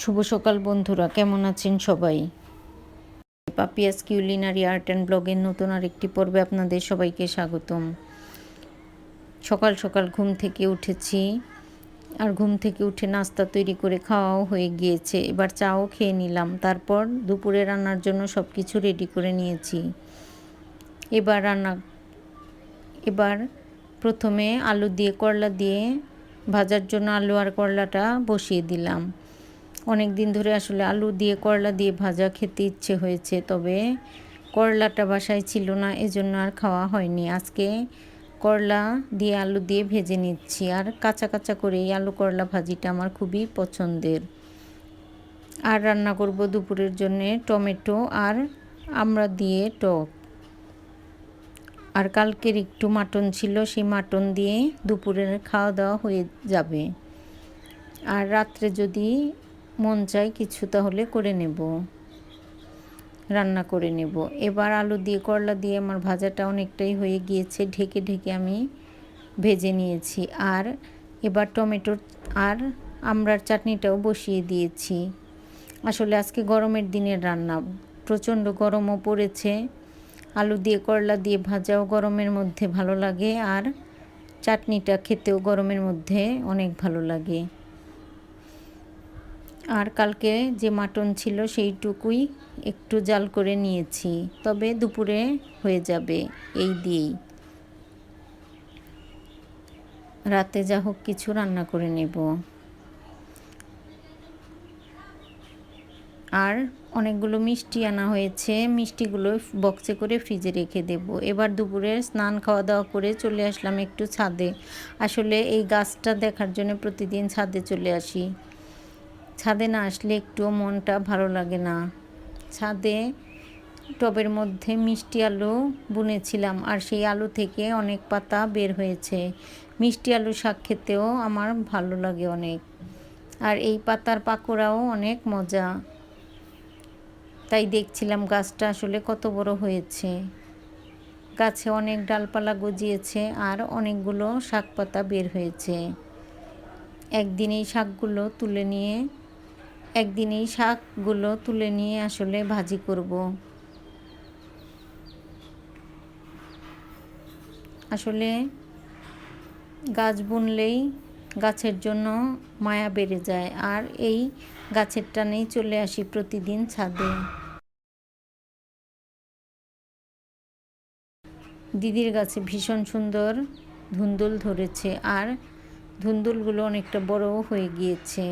শুভ সকাল বন্ধুরা, কেমন আছেন সবাই? পাপিয়াস কিউলিনারি আর্ট অ্যান্ড ব্লগের নতুন আরেকটি পর্বে আপনাদের সবাইকে স্বাগতম। সকাল সকাল ঘুম থেকে উঠেছি, আর ঘুম থেকে উঠে নাস্তা তৈরি করে খাওয়াও হয়ে গিয়েছে। এবার চাও খেয়ে নিলাম, তারপর দুপুরে রান্নার জন্য সব কিছু রেডি করে নিয়েছি। এবার প্রথমে আলু দিয়ে করলা দিয়ে ভাজার জন্য আলু আর করলাটা বসিয়ে দিলাম। অনেক দিন ধরে আসলে আলু দিয়ে করলা দিয়ে ভাজা খেতে ইচ্ছে হয়েছে, তবে করলাটা বাসায় ছিল না, এজন্য আর খাওয়া হয়নি। আজকে করলা দিয়ে আলু দিয়ে ভেজে নিচ্ছি, আর কাঁচা কাঁচা করে এই আলু করলা ভাজিটা আমার খুবই পছন্দের। আর রান্না করব দুপুরের জন্যে টমেটো আর আমড়া দিয়ে টক। আর কালকের একটু মাটন ছিল, সেই মাটন দিয়ে দুপুরের খাওয়া দাওয়া হয়ে যাবে। আর রাত্রে যদি মন চায় কিছু তাহলে রান্না করে নেব। এবার আলু দিয়ে করলা দিয়ে আমার ভাজাটা অনেকটাই হয়ে গিয়েছে, ঢেকে ঢেকে আমি ভেজে নিয়েছি। আর এবার টমেটোর আর আমড়ার চাটনিটাও বসিয়ে দিয়েছি। আসলে আজকে গরমের দিনের রান্না, প্রচণ্ড গরমও পড়েছে। আলু দিয়ে করলা দিয়ে ভাজাও গরমের মধ্যে ভালো লাগে, আর চাটনিটা খেতেও গরমের মধ্যে অনেক ভালো লাগে। আর কালকে যে মাটন ছিল সেইটুকুই একটু জাল করে নিয়েছি, তবে দুপুরে হয়ে যাবে এই দিয়েই। রাতে যা হোক কিছু রান্না করে নেব। আর অনেকগুলো মিষ্টি আনা হয়েছে, মিষ্টিগুলো বক্সে করে ফ্রিজে রেখে দেব। এবার দুপুরে স্নান খাওয়া দাওয়া করে চলে আসলাম একটু ছাদে। আসলে এই গাছটা দেখার জন্য প্রতিদিন ছাদে চলে আসি। ছাদে না আসলে একটুও মনটা ভালো লাগে না। ছাদে টবের মধ্যে মিষ্টি আলু বুনেছিলাম, আর সেই আলু থেকে অনেক পাতা বের হয়েছে। মিষ্টি আলু শাক খেতেও আমার ভালো লাগে অনেক, আর এই পাতার পাকোড়াও অনেক মজা। তাই দেখছিলাম গাছটা আসলে কত বড় হয়েছে। গাছে অনেক ডালপালা গজিয়েছে, আর অনেকগুলো শাক পাতা বের হয়েছে। একদিন এই শাকগুলো তুলে নিয়ে আসলে ভাজি করব। আসলে গাছ বুনলেই গাছের জন্য মায়া বেড়ে যায়, আর এই গাছের টানেই চলে আসি প্রতিদিন ছাদে। দিদির গাছে ভীষণ সুন্দর ধুন্দুল ধরেছে, আর ধুন্দুলগুলো অনেকটা বড়ও হয়ে গিয়েছে।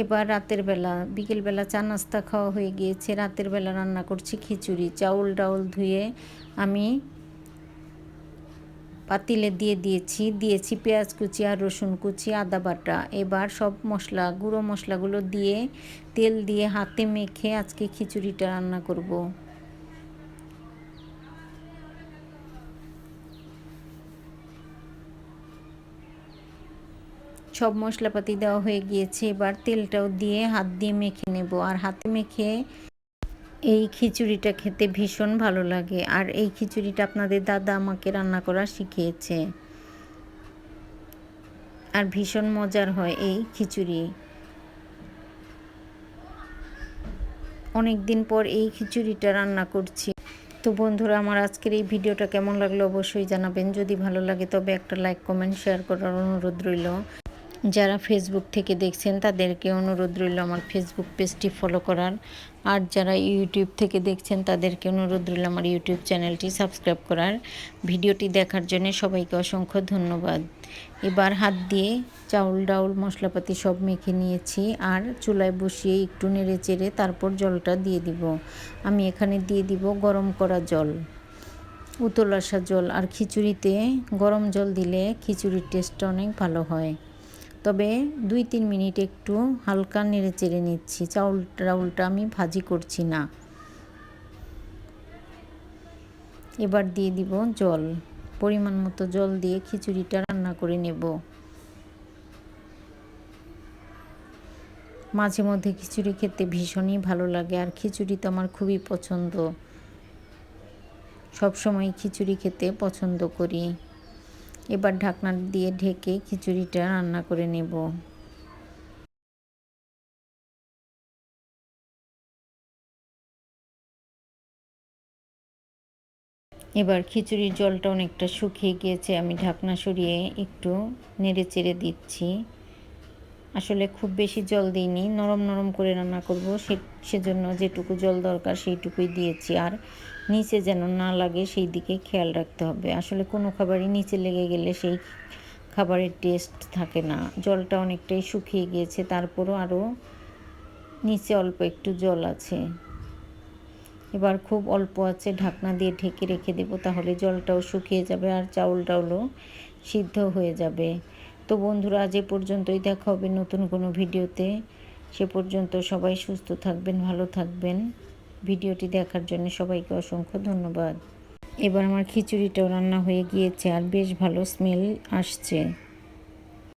এবার বিকেলবেলা চা নাস্তা খাওয়া হয়ে গিয়েছে। রাতের বেলা রান্না করছি খিচুড়ি। চাউল ডাউল ধুয়ে আমি পাতিলে দিয়েছি পেঁয়াজ কুচি আর রসুন কুচি, আদা বাটা। এবার সব গুঁড়ো মশলাগুলো দিয়ে তেল দিয়ে হাতে মেখে আজকে খিচুড়িটা রান্না করব। সব মশলাপাতি দেওয়া হয়ে গিয়েছে, এবার তেলটাও দিয়ে হাত দিয়ে মেখে নেব। আর হাতে মেখে এই খিচুড়িটা খেতে ভীষণ ভালো লাগে। আর এই খিচুড়িটা আপনাদের দাদা আমাকে রান্না করা শিখিয়েছে, আর ভীষণ মজার হয় এই খিচুড়ি। অনেক দিন পর এই খিচুড়িটা রান্না করছি। তো বন্ধুরা, আমার আজকের এই ভিডিওটা কেমন লাগলো অবশ্যই জানাবেন। যদি ভালো লাগে তবে একটা লাইক কমেন্ট শেয়ার করার অনুরোধ রইল। যারা ফেসবুক থেকে দেখছেন তাদেরকে অনুরোধ রইল আমার ফেসবুক পেজটি ফলো করার, আর যারা ইউটিউব থেকে দেখছেন তাদেরকে অনুরোধ রইল আমার ইউটিউব চ্যানেলটি সাবস্ক্রাইব করার। ভিডিওটি দেখার জন্য সবাইকে অসংখ্য ধন্যবাদ। এবার হাত দিয়ে চাউল ডাউল মশলাপাতি সব মেখে নিয়েছি, আর চুলায় বসিয়ে একটু নেড়ে চেড়ে তারপর জলটা দিয়ে দিব। আমি এখানে দিয়ে দিব গরম করা জল, উতল আসা জল। আর খিচুড়িতে গরম জল দিলে খিচুড়ির টেস্টটা অনেক ভালো হয়। তবে 2-3 মিনিট একটু হালকা নেড়ে চেড়ে নিচ্ছি। চাউলটা আমি ভাজি করছি না। এবার দিয়ে দিব জল, পরিমাণ মতো জল দিয়ে খিচুড়িটা রান্না করে নেব। মাঝে মধ্যে খিচুড়ি খেতে ভীষণই ভালো লাগে, আর খিচুড়ি তো আমার খুবই পছন্দ। সবসময় খিচুড়ি খেতে পছন্দ করি। এবার ঢাকনা দিয়ে ঢেকে খিচুড়িটা রান্না করে নেব। এবার খিচুড়ির জলটা অনেকটা শুকিয়ে গিয়েছে, আমি ঢাকনা সরিয়ে একটু নেড়ে চেড়ে দিচ্ছি। আসলে খুব বেশি জল দিইনি, নরম নরম করে রান্না করব, সেজন্য যেটুকু জল দরকার সেইটুকুই দিয়েছি। আর নিচে যেন না লাগে সেই দিকে খেয়াল রাখতে হবে। আসলে কোনো খাবারই নিচে লেগে গেলে সেই খাবারের টেস্ট থাকে না। জলটা অনেকটাই শুকিয়ে গিয়েছে, তারপরও আরও নিচে অল্প একটু জল আছে। এবার খুব অল্প আছে ঢাকনা দিয়ে ঢেকে রেখে দেবো, তাহলে জলটাও শুকিয়ে যাবে আর চাউলটাও সিদ্ধ হয়ে যাবে। তো বন্ধুরা, আজ এ পর্যন্তই, দেখা হবে নতুন কোনো ভিডিওতে। সে পর্যন্ত সবাই সুস্থ থাকবেন, ভালো থাকবেন। ভিডিওটি দেখার জন্য সবাইকে অসংখ্য ধন্যবাদ। এবার আমার খিচুড়িটাও রান্না হয়ে গিয়েছে আর বেশ ভালো স্মেল আসছে।